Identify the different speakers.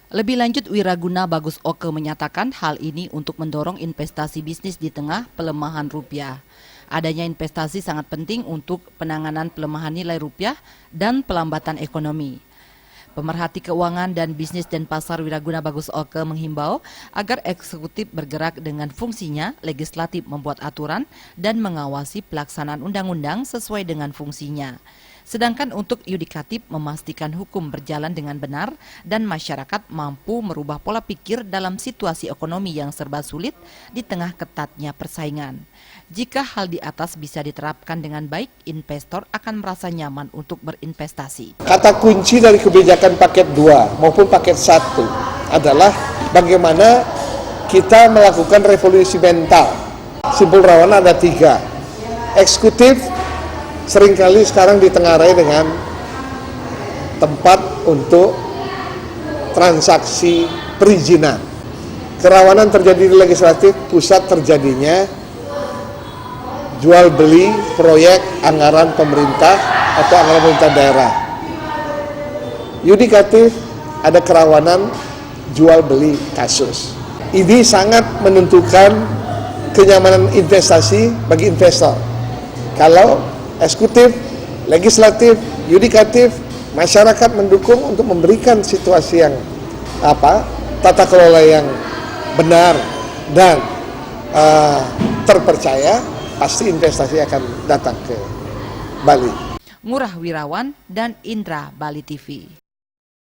Speaker 1: Lebih lanjut, Wiraguna Bagus Oke menyatakan hal ini untuk mendorong investasi bisnis di tengah pelemahan rupiah. Adanya investasi sangat penting untuk penanganan pelemahan nilai rupiah dan pelambatan ekonomi. Pemerhati keuangan dan bisnis Denpasar Wiraguna Bagus Oke menghimbau agar eksekutif bergerak dengan fungsinya, legislatif membuat aturan dan mengawasi pelaksanaan undang-undang sesuai dengan fungsinya. Sedangkan untuk yudikatif memastikan hukum berjalan dengan benar dan masyarakat mampu merubah pola pikir dalam situasi ekonomi yang serba sulit di tengah ketatnya persaingan. Jika hal di atas bisa diterapkan dengan baik, investor akan merasa nyaman untuk berinvestasi.
Speaker 2: Kata kunci dari kebijakan paket 2 maupun paket 1 adalah bagaimana kita melakukan revolusi mental. Simpul rawan ada 3. Eksekutif seringkali sekarang ditengarai dengan tempat untuk transaksi perizinan. Kerawanan terjadi di legislatif, pusat terjadinya jual beli proyek anggaran pemerintah atau anggaran pemerintah daerah. Yudikatif ada kerawanan jual beli kasus. Ini sangat menentukan kenyamanan investasi bagi investor. Kalau eksekutif, legislatif, yudikatif, masyarakat mendukung untuk memberikan situasi yang tata kelola yang benar dan terpercaya, pasti investasi akan datang ke Bali.
Speaker 1: Ngurah Wirawan dan Indra, Bali TV.